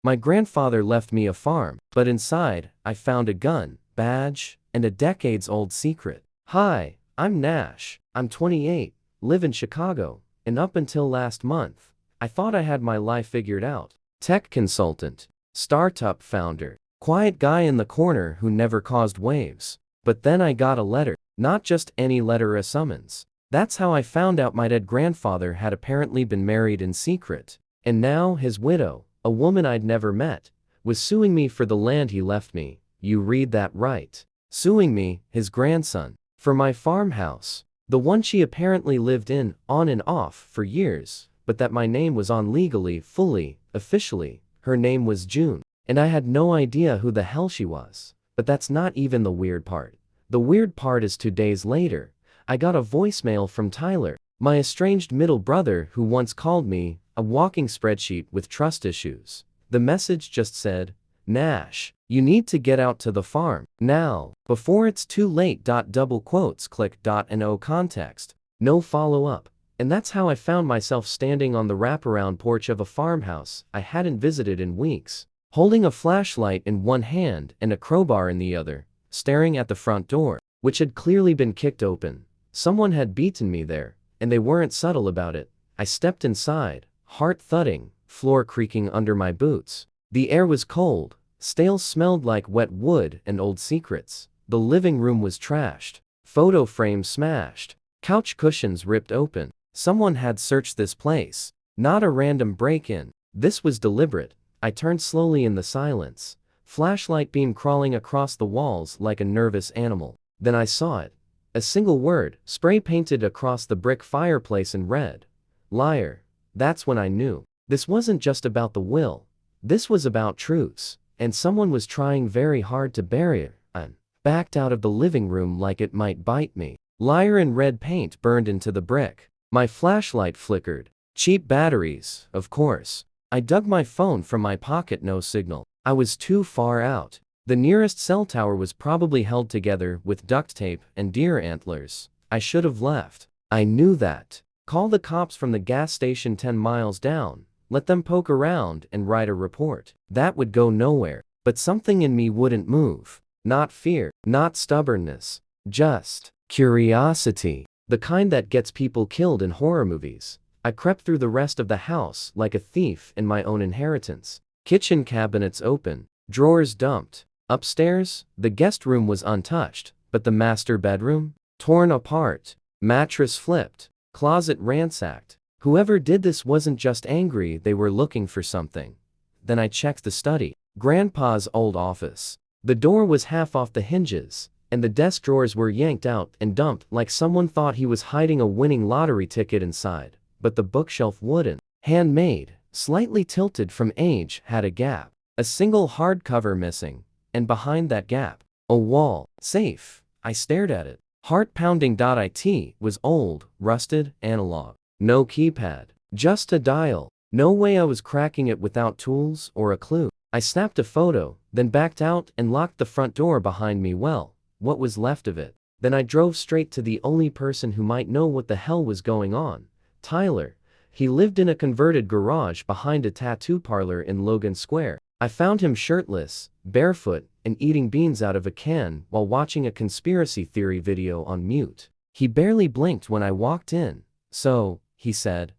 My grandfather left me a farm, but inside, I found a gun, badge, and a decades-old secret. Hi, I'm Nash. I'm 28, live in Chicago, and up until last month, I thought I had my life figured out. Tech consultant, startup founder, quiet guy in the corner who never caused waves. But then I got a letter, not just any letter, a summons. That's how I found out my dead grandfather had apparently been married in secret. And now his widow, a woman I'd never met, was suing me for the land he left me. You read that right. Suing me, his grandson, for my farmhouse. The one she apparently lived in, on and off, for years, but that my name was on legally, fully, officially. Her name was June, and I had no idea who the hell she was. But that's not even the weird part. The weird part is 2 days later, I got a voicemail from Tyler, my estranged middle brother who once called me a walking spreadsheet with trust issues. The message just said, Nash, you need to get out to the farm, now, before it's too late. Double quotes, click. No context, no follow-up. And that's how I found myself standing on the wraparound porch of a farmhouse I hadn't visited in weeks, holding a flashlight in one hand and a crowbar in the other, staring at the front door, which had clearly been kicked open. Someone had beaten me there, and they weren't subtle about it. I stepped inside, heart thudding, floor creaking under my boots. The air was cold, stale, smelled like wet wood and old secrets. The living room was trashed, photo frames smashed, couch cushions ripped open. Someone had searched this place, not a random break-in. This was deliberate. I turned slowly in the silence, flashlight beam crawling across the walls like a nervous animal. Then I saw it. A single word, spray painted across the brick fireplace in red. Liar. That's when I knew. This wasn't just about the will. This was about truths, and someone was trying very hard to bury it. I backed out of the living room like it might bite me. Liar in red paint burned into the brick. My flashlight flickered. Cheap batteries, of course. I dug my phone from my pocket, no signal. I was too far out. The nearest cell tower was probably held together with duct tape and deer antlers. I should have left. I knew that. Call the cops from the gas station 10 miles down. Let them poke around and write a report. That would go nowhere. But something in me wouldn't move. Not fear, not stubbornness. Just curiosity. The kind that gets people killed in horror movies. I crept through the rest of the house like a thief in my own inheritance. Kitchen cabinets open, drawers dumped. Upstairs, the guest room was untouched, but the master bedroom? Torn apart, mattress flipped, closet ransacked. Whoever did this wasn't just angry, they were looking for something. Then I checked the study, Grandpa's old office. The door was half off the hinges, and the desk drawers were yanked out and dumped like someone thought he was hiding a winning lottery ticket inside. But the bookshelf, wooden, handmade, slightly tilted from age, had a gap. A single hardcover missing, and behind that gap, a wall safe. I stared at it. Heart pounding. It was old, rusted, analog. No keypad, just a dial. No way I was cracking it without tools or a clue. I snapped a photo, then backed out and locked the front door behind me. Well, what was left of it? Then I drove straight to the only person who might know what the hell was going on. Tyler. He lived in a converted garage behind a tattoo parlor in Logan Square. I found him shirtless, barefoot, and eating beans out of a can while watching a conspiracy theory video on mute. He barely blinked when I walked in. So, he said,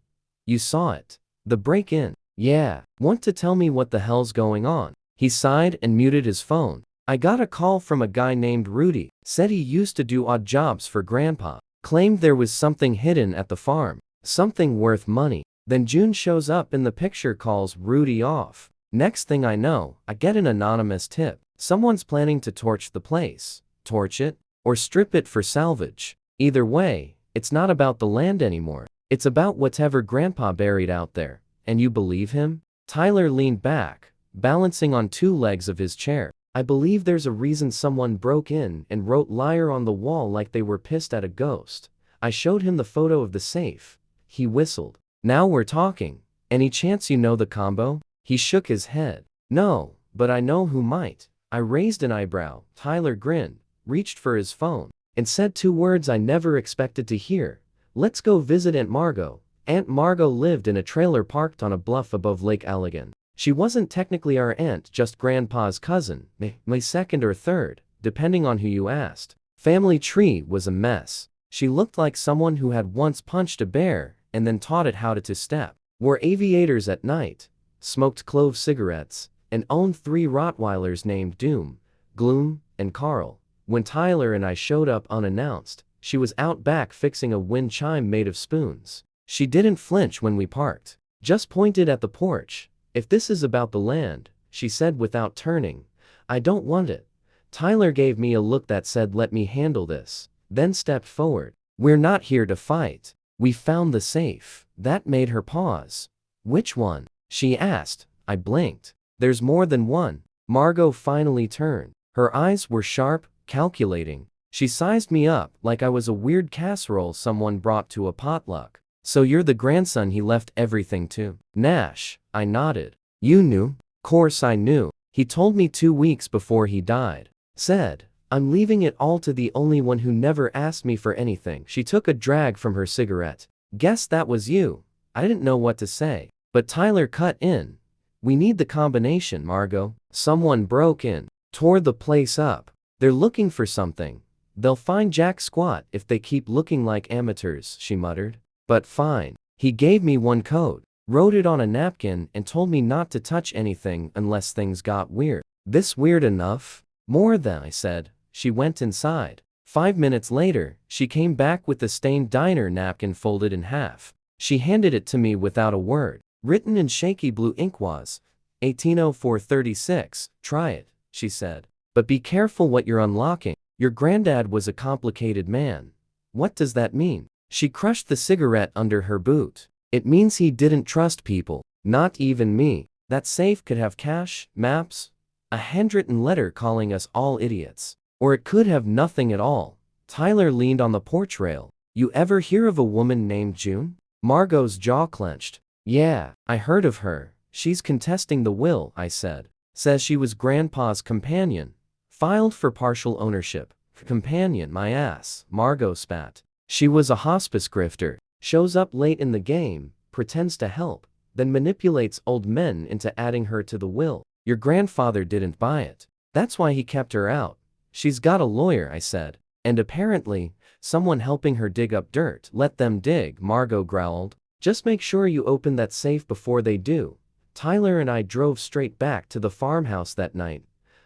you saw it? The break-in? Yeah. Want to tell me what the hell's going on? He sighed and muted his phone. I got a call from a guy named Rudy. Said he used to do odd jobs for Grandpa. Claimed there was something hidden at the farm. Something worth money. Then June shows up in the picture, calls Rudy off. Next thing I know, I get an anonymous tip. Someone's planning to torch the place. Torch it? Or strip it for salvage. Either way, it's not about the land anymore. It's about whatever Grandpa buried out there. And you believe him? Tyler leaned back, balancing on 2 legs of his chair. I believe there's a reason someone broke in and wrote liar on the wall like they were pissed at a ghost. I showed him the photo of the safe. He whistled. Now we're talking. Any chance you know the combo? He shook his head. No, but I know who might. I raised an eyebrow. Tyler grinned, reached for his phone, and said 2 words I never expected to hear. Let's go visit Aunt Margot. Aunt Margot lived in a trailer parked on a bluff above Lake Allegan. She wasn't technically our aunt, just Grandpa's cousin, my second or third, depending on who you asked. Family tree was a mess. She looked like someone who had once punched a bear and then taught it how to step, wore aviators at night, smoked clove cigarettes, and owned 3 Rottweilers named Doom, Gloom, and Carl. When Tyler and I showed up unannounced, she was out back fixing a wind chime made of spoons. She didn't flinch when we parked, just pointed at the porch. "If this is about the land," she said without turning, "I don't want it." Tyler gave me a look that said, "Let me handle this," then stepped forward. "We're not here to fight. We found the safe." That made her pause. "Which one?" she asked. I blinked. "There's more than one." Margot finally turned. Her eyes were sharp, calculating. She sized me up like I was a weird casserole someone brought to a potluck. "So you're the grandson he left everything to?" "Nash," I nodded. "You knew?" "Course I knew. He told me 2 weeks before he died. Said, I'm leaving it all to the only one who never asked me for anything." She took a drag from her cigarette. "Guess that was you." I didn't know what to say, but Tyler cut in. "We need the combination, Margot. Someone broke in, tore the place up. They're looking for something. They'll find jack squat if they keep looking like amateurs," she muttered. "But fine." He gave me one code, wrote it on a napkin, and told me not to touch anything unless things got weird. "This weird enough?" "More than," I said. She went inside. 5 minutes later, she came back with the stained diner napkin folded in half. She handed it to me without a word. Written in shaky blue ink was, 1804-36, "Try it," she said. "But be careful what you're unlocking. Your granddad was a complicated man." "What does that mean?" She crushed the cigarette under her boot. "It means he didn't trust people. Not even me. That safe could have cash, maps, a handwritten letter calling us all idiots. Or it could have nothing at all." Tyler leaned on the porch rail. "You ever hear of a woman named June?" Margot's jaw clenched. "Yeah, I heard of her. She's contesting the will," I said. "Says she was Grandpa's companion. Filed for partial ownership." "Companion, my ass," Margot spat. "She was a hospice grifter. Shows up late in the game, pretends to help, then manipulates old men into adding her to the will. Your grandfather didn't buy it. That's why he kept her out." "She's got a lawyer," I said. "And apparently, someone helping her dig up dirt." "Let them dig," Margot growled. "Just make sure you open that safe before they do." Tyler and I drove straight back to the farmhouse that night.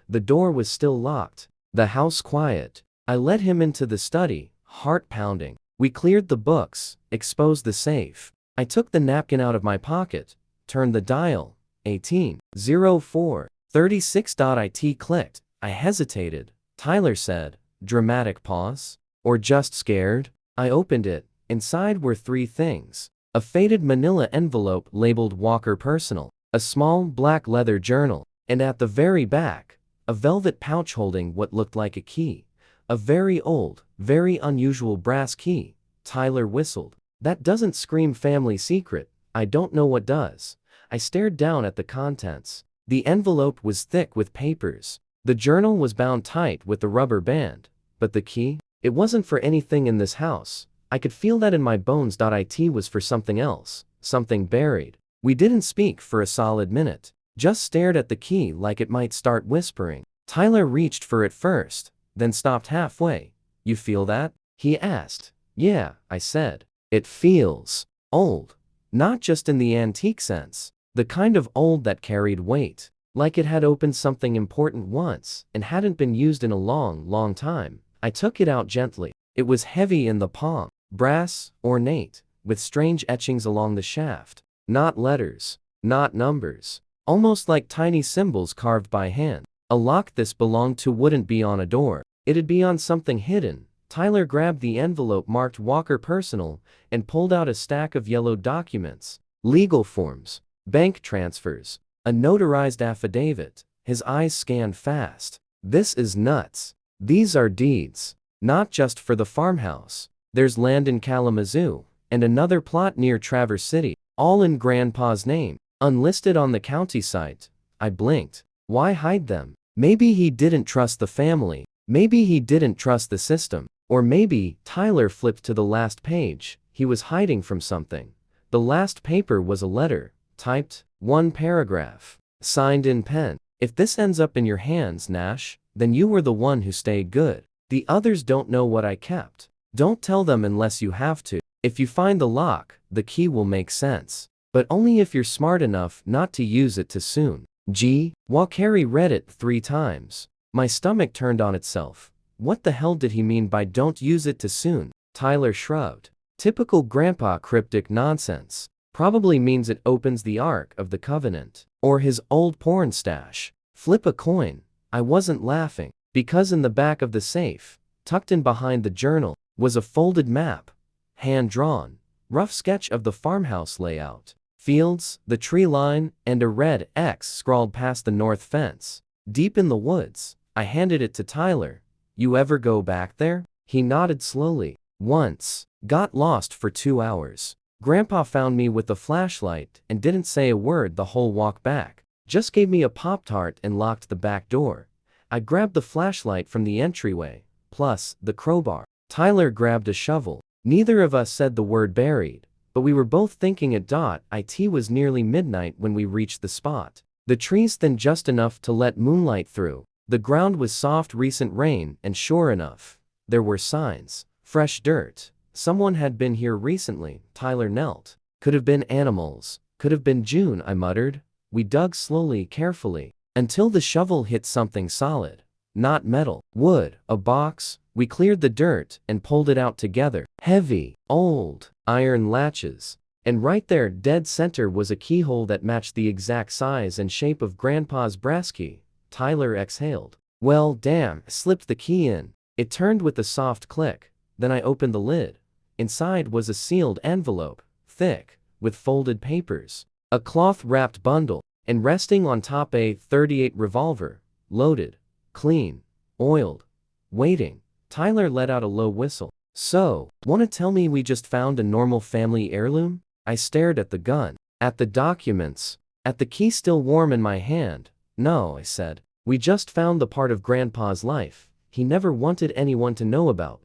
The door was still locked. The house quiet. I led him into the study, heart pounding. We cleared the books, exposed the safe. I took the napkin out of my pocket, turned the dial. 1804-36. It clicked. I hesitated. Tyler said, dramatic pause. "Or just scared?" I opened it. Inside were 3 things. A faded manila envelope labeled Walker Personal, a small black leather journal, and at the very back, a velvet pouch holding what looked like a key. A very old, very unusual brass key. Tyler whistled. "That doesn't scream family secret." "I don't know what does." I stared down at the contents. The envelope was thick with papers. The journal was bound tight with the rubber band. But the key? It wasn't for anything in this house. I could feel that in my bones. It was for something else, something buried. We didn't speak for a solid minute. Just stared at the key like it might start whispering. Tyler reached for it first, then stopped halfway. "You feel that?" he asked. "Yeah," I said. "It feels old. Not just in the antique sense. The kind of old that carried weight. Like it had opened something important once and hadn't been used in a long, long time." I took it out gently. It was heavy in the palm. Brass, ornate, with strange etchings along the shaft. Not letters. Not numbers. Almost like tiny symbols carved by hand. A lock this belonged to wouldn't be on a door. It'd be on something hidden. Tyler grabbed the envelope marked Walker Personal and pulled out a stack of yellow documents. Legal forms. Bank transfers. A notarized affidavit. His eyes scanned fast. "This is nuts. These are deeds. Not just for the farmhouse. There's land in Kalamazoo, and another plot near Traverse City, all in Grandpa's name, unlisted on the county site." I blinked. Why hide them? Maybe he didn't trust the family. Maybe he didn't trust the system. Or maybe, Tyler flipped to the last page, he was hiding from something. The last paper was a letter, typed, 1 paragraph. Signed in pen. If this ends up in your hands, Nash, then you were the one who stayed good. The others don't know what I kept. Don't tell them unless you have to. If you find the lock, the key will make sense. But only if you're smart enough not to use it too soon. Gee, Walkeri read it 3 times. My stomach turned on itself. What the hell did he mean by don't use it too soon? Tyler shrugged. Typical grandpa cryptic nonsense. Probably means it opens the Ark of the Covenant. Or his old porn stash. Flip a coin. I wasn't laughing. Because in the back of the safe, tucked in behind the journal, was a folded map. Hand-drawn. Rough sketch of the farmhouse layout. Fields, the tree line, and a red X scrawled past the north fence. Deep in the woods. I handed it to Tyler. You ever go back there? He nodded slowly. Once. Got lost for 2 hours. Grandpa found me with a flashlight and didn't say a word the whole walk back. Just gave me a Pop-Tart and locked the back door. I grabbed the flashlight from the entryway, plus the crowbar. Tyler grabbed a shovel. Neither of us said the word buried, but we were both thinking it. It was nearly midnight when we reached the spot. The trees thin just enough to let moonlight through. The ground was soft recent rain, and sure enough, there were signs. Fresh dirt. Someone had been here recently. Tyler knelt. Could have been animals. Could have been June, I muttered. We dug slowly, carefully, until the shovel hit something solid. Not metal. Wood. A box. We cleared the dirt and pulled it out together. Heavy. Old. Iron latches. And right there, dead center, was a keyhole that matched the exact size and shape of Grandpa's brass key. Tyler exhaled. Well, damn. Slipped the key in. It turned with a soft click. Then I opened the lid. Inside was a sealed envelope, thick, with folded papers. A cloth-wrapped bundle, and resting on top a .38 revolver, loaded, clean, oiled, waiting. Tyler let out a low whistle. So, wanna tell me we just found a normal family heirloom? I stared at the gun, at the documents, at the key still warm in my hand. No, I said. We just found the part of Grandpa's life he never wanted anyone to know about.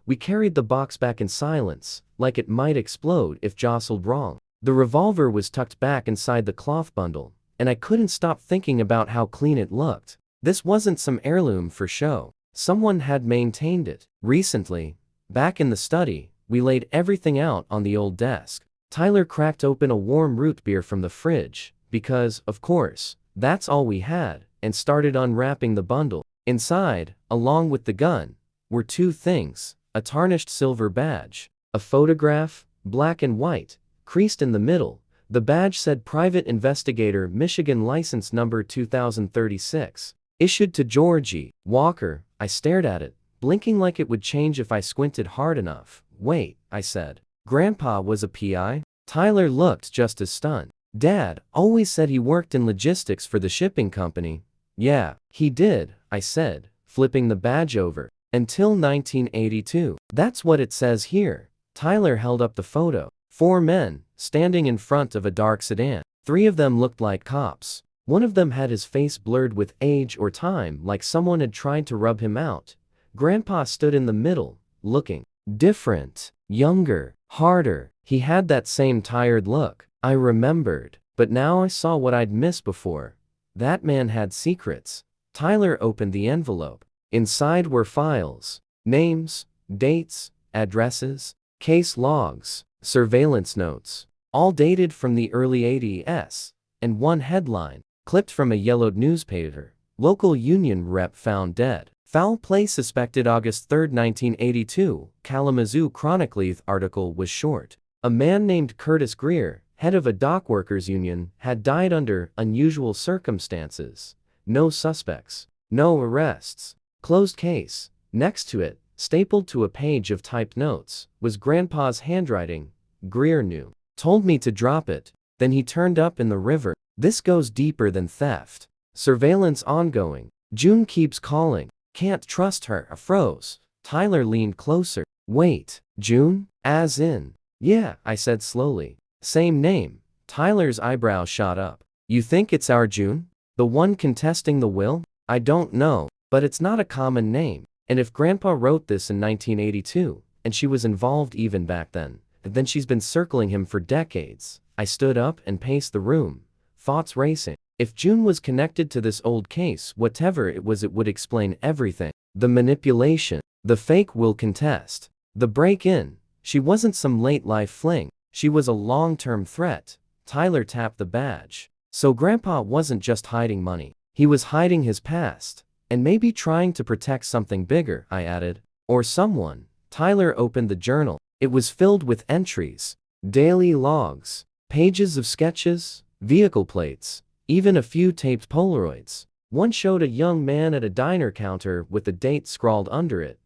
We carried the box back in silence, like it might explode if jostled wrong. The revolver was tucked back inside the cloth bundle, and I couldn't stop thinking about how clean it looked. This wasn't some heirloom for show. Someone had maintained it. Recently, back in the study, we laid everything out on the old desk. Tyler cracked open a warm root beer from the fridge, because, of course, that's all we had, and started unwrapping the bundle. Inside, along with the gun, were 2 things. A tarnished silver badge. A photograph, black and white, creased in the middle. The badge said Private Investigator, Michigan License Number 2036. Issued to Georgie Walker. I stared at it, blinking like it would change if I squinted hard enough. Wait, I said. Grandpa was a PI? Tyler looked just as stunned. Dad always said he worked in logistics for the shipping company. Yeah, he did, I said, flipping the badge over. Until 1982. That's what it says here. Tyler held up the photo. 4 men, standing in front of a dark sedan. 3 of them looked like cops. One of them had his face blurred with age or time, like someone had tried to rub him out. Grandpa stood in the middle, looking different, younger, harder. He had that same tired look. I remembered. But now I saw what I'd missed before. That man had secrets. Tyler opened the envelope. Inside were files, names, dates, addresses, case logs, surveillance notes, all dated from the early 80s, and one headline, clipped from a yellowed newspaper. Local union rep found dead. Foul play suspected August 3, 1982. Kalamazoo Chronicle article was short. A man named Curtis Greer, head of a dockworkers union, had died under unusual circumstances. No suspects. No arrests. Closed case. Next to it, stapled to a page of typed notes, was Grandpa's handwriting. Greer knew. Told me to drop it. Then he turned up in the river. This goes deeper than theft. Surveillance ongoing. June keeps calling. Can't trust her. I froze. Tyler leaned closer. Wait, June? As in? Yeah, I said slowly. Same name. Tyler's eyebrows shot up. You think it's our June? The one contesting the will? I don't know. But it's not a common name, and if Grandpa wrote this in 1982, and she was involved even back then she's been circling him for decades. I stood up and paced the room, thoughts racing. If June was connected to this old case, whatever it was, it would explain everything. The manipulation, the fake will contest, the break-in. She wasn't some late-life fling. She was a long-term threat. Tyler tapped the badge. So Grandpa wasn't just hiding money. He was hiding his past. And maybe trying to protect something bigger, I added. Or someone. Tyler opened the journal. It was filled with entries. Daily logs. Pages of sketches. Vehicle plates. Even a few taped Polaroids. One showed a young man at a diner counter with a date scrawled under it.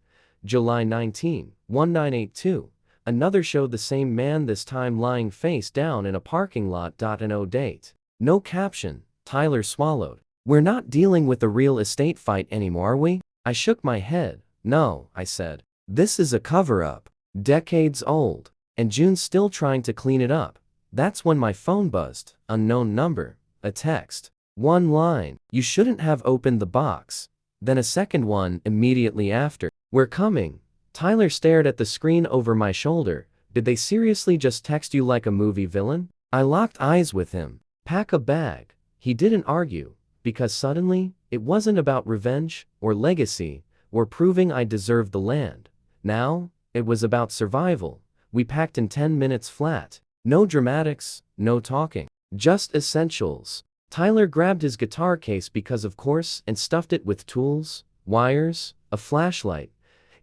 July 19, 1982. Another showed the same man, this time lying face down in a parking lot. No date. No caption. Tyler swallowed. We're not dealing with a real estate fight anymore, are we? I shook my head. No, I said. This is a cover-up. Decades old. And June's still trying to clean it up. That's when my phone buzzed. Unknown number. A text. One line. You shouldn't have opened the box. Then a second one immediately after. We're coming. Tyler stared at the screen over my shoulder. Did they seriously just text you like a movie villain? I locked eyes with him. Pack a bag. He didn't argue. Because suddenly, it wasn't about revenge, or legacy, or proving I deserved the land. Now, it was about survival. We packed in 10 minutes flat. No dramatics, no talking. Just essentials. Tyler grabbed his guitar case because of course and stuffed it with tools, wires, a flashlight,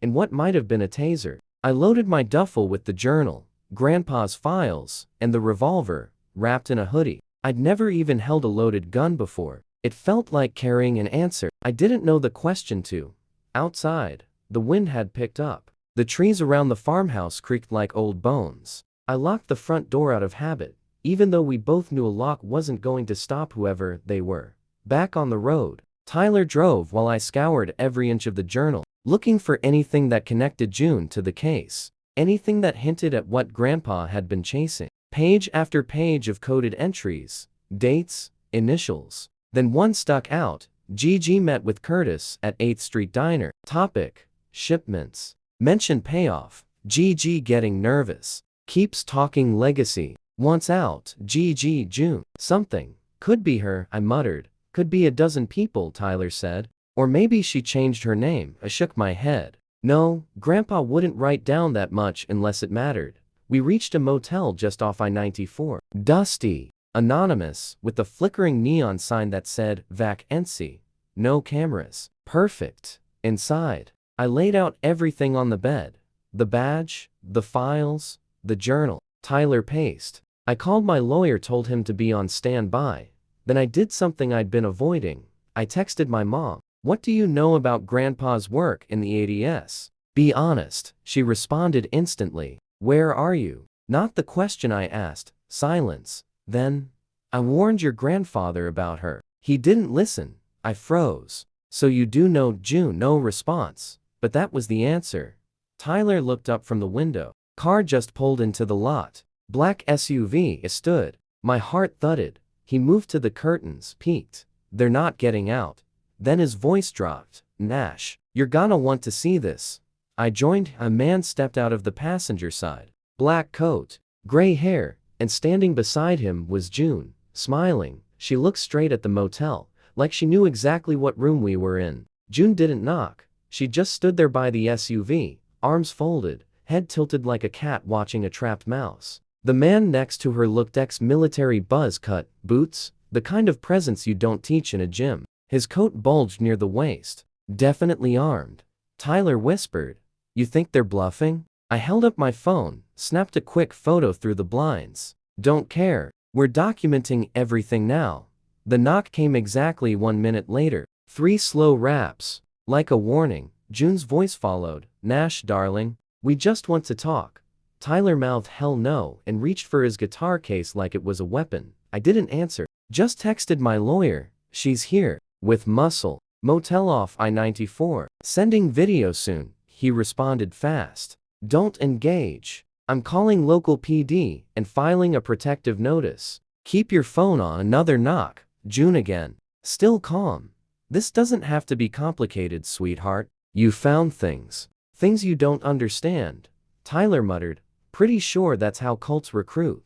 and what might have been a taser. I loaded my duffel with the journal, Grandpa's files, and the revolver, wrapped in a hoodie. I'd never even held a loaded gun before. It felt like carrying an answer I didn't know the question to. Outside, the wind had picked up. The trees around the farmhouse creaked like old bones. I locked the front door out of habit, even though we both knew a lock wasn't going to stop whoever they were. Back on the road, Tyler drove while I scoured every inch of the journal, looking for anything that connected June to the case. Anything that hinted at what Grandpa had been chasing. Page after page of coded entries, dates, initials. Then one stuck out. Gigi met with Curtis at 8th Street Diner. Topic: shipments. Mention payoff. Gigi getting nervous. Keeps talking legacy. Wants out. Gigi June. Something. Could be her, I muttered. Could be a dozen people, Tyler said. Or maybe she changed her name. I shook my head. No, Grandpa wouldn't write down that much unless it mattered. We reached a motel just off I-94. Dusty. Anonymous, with a flickering neon sign that said, Vacancy. No cameras. Perfect. Inside, I laid out everything on the bed. The badge, the files, the journal. Tyler paced. I called my lawyer, told him to be on standby. Then I did something I'd been avoiding. I texted my mom. What do you know about Grandpa's work in the ADS? Be honest, she responded instantly. Where are you? Not the question I asked. Silence. Then, I warned your grandfather about her. He didn't listen. I froze. So you do know June? No response. But that was the answer. Tyler looked up from the window. Car just pulled into the lot. Black SUV stood. My heart thudded. He moved to the curtains, peeked. They're not getting out. Then his voice dropped. Nash, you're gonna want to see this. I joined. A man stepped out of the passenger side. Black coat, gray hair. And standing beside him was June, smiling. She looked straight at the motel, like she knew exactly what room we were in. June didn't knock. She just stood there by the SUV, arms folded, head tilted like a cat watching a trapped mouse. The man next to her looked ex-military, buzz cut, boots, the kind of presence you don't teach in a gym. His coat bulged near the waist. Definitely armed. Tyler whispered, "You think they're bluffing?" I held up my phone, snapped a quick photo through the blinds. Don't care. We're documenting everything now. The knock came exactly 1 minute later. 3 slow raps. Like a warning, June's voice followed. Nash, darling, we just want to talk. Tyler mouthed hell no and reached for his guitar case like it was a weapon. I didn't answer. Just texted my lawyer. She's here. With muscle. Motel off I-94. Sending video soon. He responded fast. Don't engage. I'm calling local PD and filing a protective notice. Keep your phone on. Another knock. June again. Still calm. This doesn't have to be complicated, sweetheart. You found things. Things you don't understand. Tyler muttered. Pretty sure that's how cults recruit.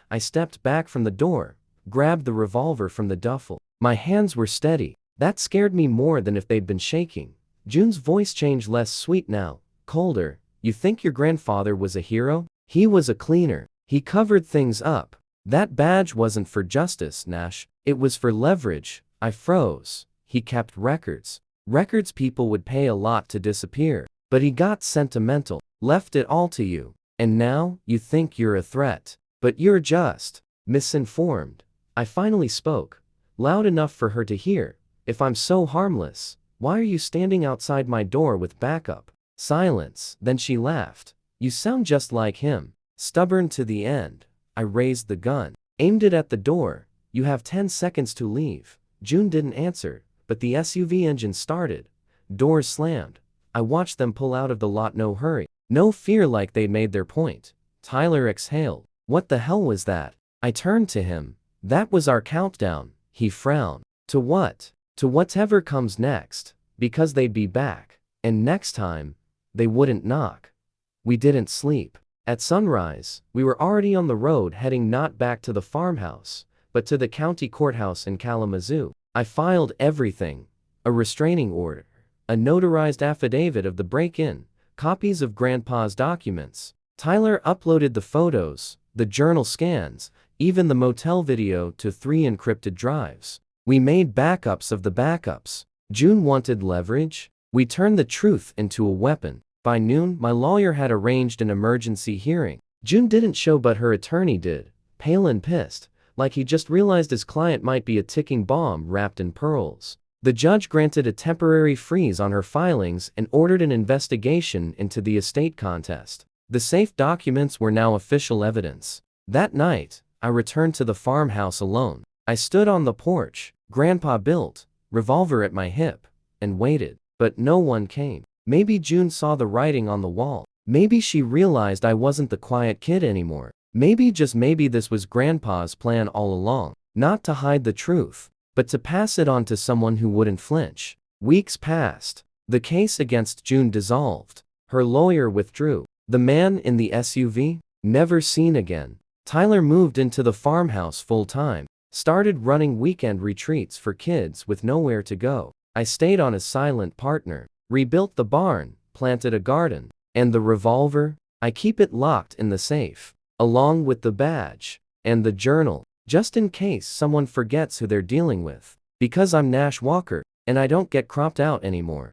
I stepped back from the door, grabbed the revolver from the duffel. My hands were steady. That scared me more than if they'd been shaking. June's voice changed, less sweet now, colder. You think your grandfather was a hero? He was a cleaner. He covered things up. That badge wasn't for justice, Nash. It was for leverage. I froze. He kept records. Records people would pay a lot to disappear. But he got sentimental. Left it all to you. And now, you think you're a threat. But you're just misinformed. I finally spoke. Loud enough for her to hear. If I'm so harmless, why are you standing outside my door with backup? Silence. Then she laughed. You sound just like him. Stubborn to the end. I raised the gun. Aimed it at the door. You have 10 seconds to leave. June didn't answer, but the SUV engine started. Doors slammed. I watched them pull out of the lot, no hurry. No fear, like they'd made their point. Tyler exhaled. What the hell was that? I turned to him. That was our countdown. He frowned. To what? To whatever comes next. Because they'd be back. And next time, they wouldn't knock. We didn't sleep. At sunrise, we were already on the road, heading not back to the farmhouse, but to the county courthouse in Kalamazoo. I filed everything. A restraining order. A notarized affidavit of the break-in. Copies of Grandpa's documents. Tyler uploaded the photos, the journal scans, even the motel video to 3 encrypted drives. We made backups of the backups. June wanted leverage. We turned the truth into a weapon. By noon, my lawyer had arranged an emergency hearing. June didn't show, but her attorney did, pale and pissed, like he just realized his client might be a ticking bomb wrapped in pearls. The judge granted a temporary freeze on her filings and ordered an investigation into the estate contest. The safe documents were now official evidence. That night, I returned to the farmhouse alone. I stood on the porch, Grandpa built, revolver at my hip, and waited. But no one came. Maybe June saw the writing on the wall. Maybe she realized I wasn't the quiet kid anymore. Maybe, just maybe, this was Grandpa's plan all along. Not to hide the truth, but to pass it on to someone who wouldn't flinch. Weeks passed. The case against June dissolved. Her lawyer withdrew. The man in the SUV? Never seen again. Tyler moved into the farmhouse full-time. Started running weekend retreats for kids with nowhere to go. I stayed on as silent partner. Rebuilt the barn, planted a garden. And the revolver? I keep it locked in the safe. Along with the badge. And the journal. Just in case someone forgets who they're dealing with. Because I'm Nash Walker, and I don't get cropped out anymore.